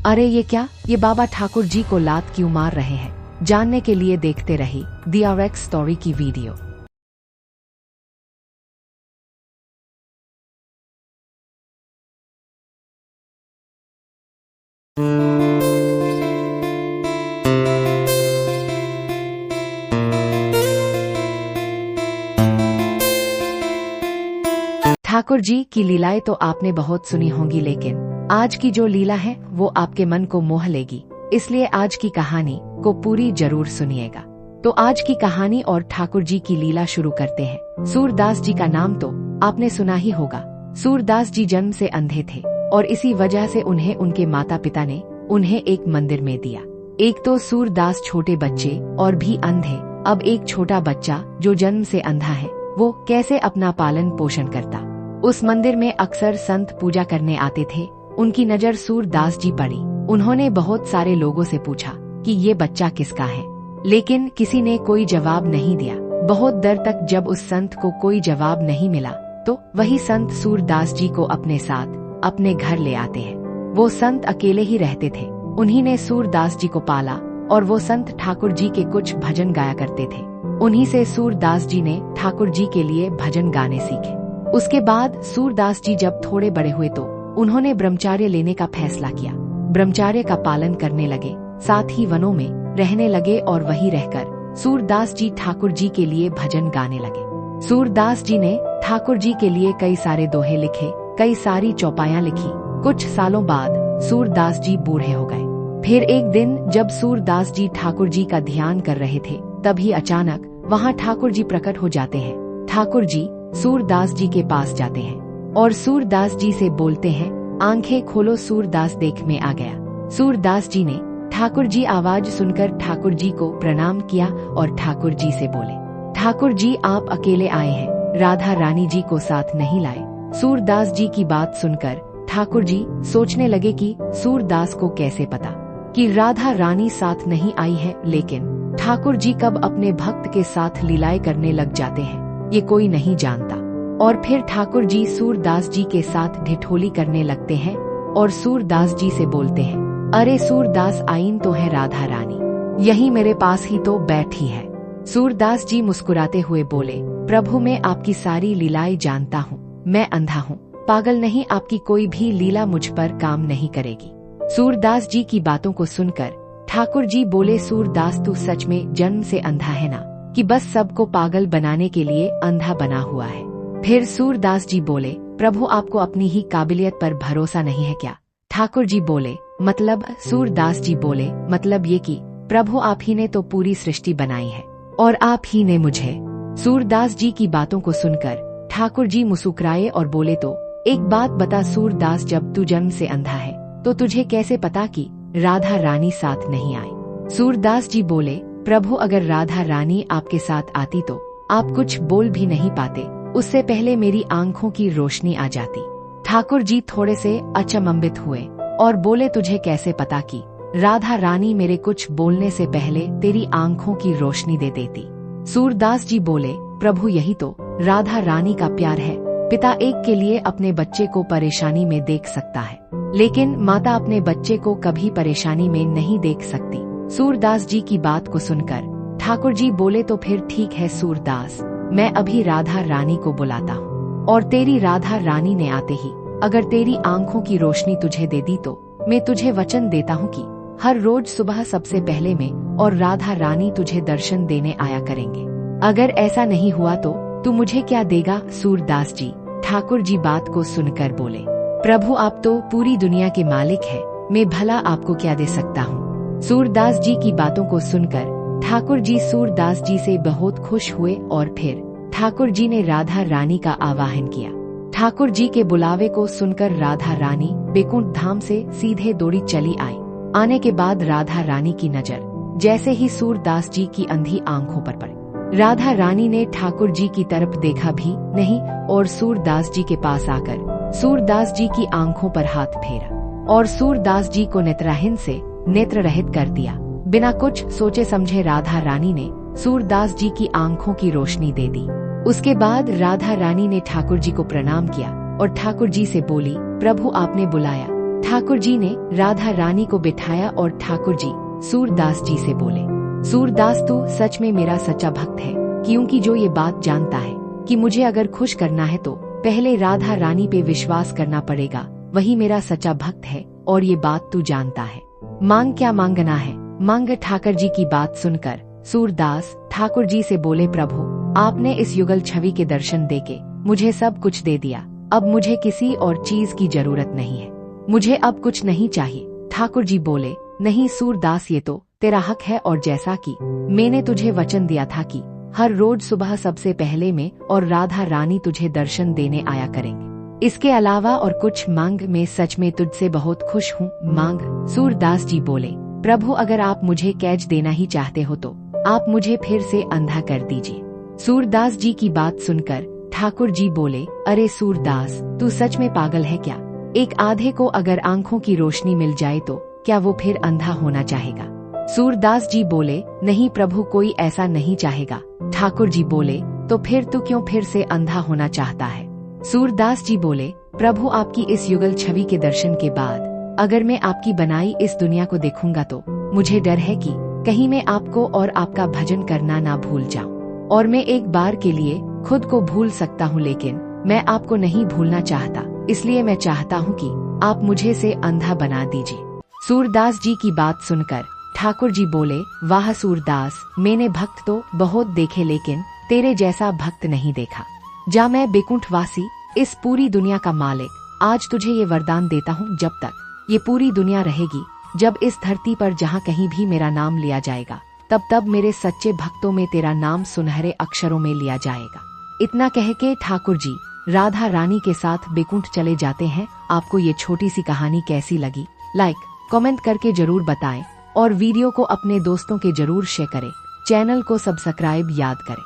अरे ये क्या, ये बाबा ठाकुर जी को लात क्यों मार रहे हैं? जानने के लिए देखते रही DRX स्टोरी की वीडियो। ठाकुर जी की लीलाएं तो आपने बहुत सुनी होंगी, लेकिन आज की जो लीला है वो आपके मन को मोह लेगी। इसलिए आज की कहानी को पूरी जरूर सुनिएगा। तो आज की कहानी और ठाकुर जी की लीला शुरू करते हैं। सूरदास जी का नाम तो आपने सुना ही होगा। सूरदास जी जन्म से अंधे थे और इसी वजह से उन्हें उनके माता पिता ने उन्हें एक मंदिर में दिया। एक तो सूरदास छोटे बच्चे और भी अंधे, अब एक छोटा बच्चा जो जन्म से अंधा है वो कैसे अपना पालन पोषण करता। उस मंदिर में अक्सर संत पूजा करने आते थे। उनकी नजर सूरदास जी पड़ी। उन्होंने बहुत सारे लोगों से पूछा कि ये बच्चा किसका है, लेकिन किसी ने कोई जवाब नहीं दिया। बहुत देर तक जब उस संत को कोई जवाब नहीं मिला तो वही संत सूरदास जी को अपने साथ अपने घर ले आते हैं। वो संत अकेले ही रहते थे। उन्हीं ने सूरदास जी को पाला और वो संत ठाकुर जी के कुछ भजन गाया करते थे। उन्हीं से सूरदास जी ने ठाकुर जी के लिए भजन गाने सीखे। उसके बाद सूरदास जी जब थोड़े बड़े हुए तो उन्होंने ब्रह्मचार्य लेने का फैसला किया। ब्रह्मचार्य का पालन करने लगे, साथ ही वनों में रहने लगे और वहीं रहकर सूरदास जी ठाकुर जी के लिए भजन गाने लगे। सूरदास जी ने ठाकुर जी के लिए कई सारे दोहे लिखे, कई सारी चौपाइयां लिखी। कुछ सालों बाद सूरदास जी बूढ़े हो गए। फिर एक दिन जब सूरदास जी ठाकुर जी का ध्यान कर रहे थे, तभी अचानक वहाँ ठाकुर जी प्रकट हो जाते हैं। ठाकुर जी सूरदास जी के पास जाते हैं और सूरदास जी से बोलते हैं, आंखें खोलो। सूरदास देख में आ गया। सूरदास जी ने ठाकुर जी आवाज सुनकर ठाकुर जी को प्रणाम किया और ठाकुर जी से बोले, ठाकुर जी आप अकेले आए हैं, राधा रानी जी को साथ नहीं लाए। सूरदास जी की बात सुनकर ठाकुर जी सोचने लगे कि सूरदास को कैसे पता कि राधा रानी साथ नहीं आई है, लेकिन ठाकुर जी कब अपने भक्त के साथ लीलाएं करने लग जाते हैं ये कोई नहीं जानता। और फिर ठाकुर जी सूरदास जी के साथ ढिठोली करने लगते हैं और सूरदास जी से बोलते हैं, अरे सूरदास आईन तो है राधा रानी, यही मेरे पास ही तो बैठी है। सूरदास जी मुस्कुराते हुए बोले, प्रभु मैं आपकी सारी लीलाएं जानता हूँ, मैं अंधा हूँ, पागल नहीं, आपकी कोई भी लीला मुझ पर काम नहीं करेगी। सूरदास जी की बातों को सुनकर ठाकुर जी बोले, सूरदास तू सच में जन्म से अंधा है ना, कि बस सबको पागल बनाने के लिए अंधा बना हुआ है। फिर सूरदास जी बोले, प्रभु आपको अपनी ही काबिलियत पर भरोसा नहीं है क्या? ठाकुर जी बोले, मतलब? सूरदास जी बोले, मतलब ये कि प्रभु आप ही ने तो पूरी सृष्टि बनाई है और आप ही ने मुझे। सूरदास जी की बातों को सुनकर ठाकुर जी मुस्कुराए और बोले, तो एक बात बता सूरदास, जब तू जन्म से अंधा है तो तुझे कैसे पता कि राधा रानी साथ नहीं आई? सूरदास जी बोले, प्रभु अगर राधा रानी आपके साथ आती तो आप कुछ बोल भी नहीं पाते, उससे पहले मेरी आंखों की रोशनी आ जाती। ठाकुर जी थोड़े से अचंभित हुए और बोले, तुझे कैसे पता कि राधा रानी मेरे कुछ बोलने से पहले तेरी आंखों की रोशनी दे देती? सूरदास जी बोले, प्रभु यही तो राधा रानी का प्यार है। पिता एक के लिए अपने बच्चे को परेशानी में देख सकता है, लेकिन माता अपने बच्चे को कभी परेशानी में नहीं देख सकती। सूरदास जी की बात को सुनकर ठाकुर जी बोले, तो फिर ठीक है सूरदास, मैं अभी राधा रानी को बुलाता हूँ और तेरी राधा रानी ने आते ही अगर तेरी आंखों की रोशनी तुझे दे दी तो मैं तुझे वचन देता हूँ कि हर रोज सुबह सबसे पहले मैं और राधा रानी तुझे दर्शन देने आया करेंगे। अगर ऐसा नहीं हुआ तो तू मुझे क्या देगा? सूरदास जी ठाकुर जी बात को सुनकर बोले, प्रभु आप तो पूरी दुनिया के मालिक है, मैं भला आपको क्या दे सकता हूँ? सूरदास जी की बातों को सुनकर ठाकुर जी सूरदास जी से बहुत खुश हुए और फिर ठाकुर जी ने राधा रानी का आवाहन किया। ठाकुर जी के बुलावे को सुनकर राधा रानी बैकुंठ धाम से सीधे दौड़ी चली आई। आने के बाद राधा रानी की नजर जैसे ही सूरदास जी की अंधी आंखों पर पड़ी, राधा रानी ने ठाकुर जी की तरफ देखा भी नहीं और सूरदास जी के पास आकर सूरदास जी की आंखों पर हाथ फेरा और सूरदास जी को नेत्रहीन से नेत्र रहित कर दिया। बिना कुछ सोचे समझे राधा रानी ने सूरदास जी की आंखों की रोशनी दे दी। उसके बाद राधा रानी ने ठाकुर जी को प्रणाम किया और ठाकुर जी से बोली, प्रभु आपने बुलाया ठाकुर जी ने राधा रानी को बिठाया और ठाकुर जी सूरदास जी से बोले, सूरदास तू सच में मेरा सच्चा भक्त है, क्योंकि जो ये बात जानता है कि मुझे अगर खुश करना है तो पहले राधा रानी पे विश्वास करना पड़ेगा, वही मेरा सच्चा भक्त है और ये बात तू जानता है। मांग क्या मांगना है मांग। ठाकुर जी की बात सुनकर सूरदास ठाकुर जी से बोले, प्रभु आपने इस युगल छवि के दर्शन देके मुझे सब कुछ दे दिया, अब मुझे किसी और चीज की जरूरत नहीं है, मुझे अब कुछ नहीं चाहिए। ठाकुर जी बोले, नहीं सूरदास ये तो तेरा हक है, और जैसा कि मैंने तुझे वचन दिया था कि हर रोज सुबह सबसे पहले मैं और राधा रानी तुझे दर्शन देने आया करेंगे, इसके अलावा और कुछ मांग। मैं सच में तुझसे बहुत खुश हूँ, मांग। सूरदास जी बोले, प्रभु अगर आप मुझे कैच देना ही चाहते हो तो आप मुझे फिर से अंधा कर दीजिए। सूरदास जी की बात सुनकर ठाकुर जी बोले, अरे सूरदास तू सच में पागल है क्या? एक आधे को अगर आंखों की रोशनी मिल जाए तो क्या वो फिर अंधा होना चाहेगा? सूरदास जी बोले, नहीं प्रभु कोई ऐसा नहीं चाहेगा। ठाकुर जी बोले, तो फिर तू क्यों फिर से अंधा होना चाहता है? सूरदास जी बोले, प्रभु आपकी इस युगल छवि के दर्शन के बाद अगर मैं आपकी बनाई इस दुनिया को देखूंगा तो मुझे डर है कि कहीं मैं आपको और आपका भजन करना ना भूल जाऊं, और मैं एक बार के लिए खुद को भूल सकता हूं, लेकिन मैं आपको नहीं भूलना चाहता, इसलिए मैं चाहता हूं कि आप मुझे से अंधा बना दीजिए। सूरदास जी की बात सुनकर ठाकुर जी बोले, वाह सूरदास, मैंने भक्त तो बहुत देखे लेकिन तेरे जैसा भक्त नहीं देखा। जा मैं बैकुंठवासी, इस पूरी दुनिया का मालिक, आज तुझे ये वरदान देता हूँ, जब तक ये पूरी दुनिया रहेगी, जब इस धरती पर जहाँ कहीं भी मेरा नाम लिया जाएगा, तब तब मेरे सच्चे भक्तों में तेरा नाम सुनहरे अक्षरों में लिया जाएगा। इतना कह के ठाकुर जी राधा रानी के साथ बैकुंठ चले जाते हैं। आपको ये छोटी सी कहानी कैसी लगी? लाइक कमेंट करके जरूर बताएं और वीडियो को अपने दोस्तों के जरूर शेयर करें। चैनल को सब्सक्राइब याद करें।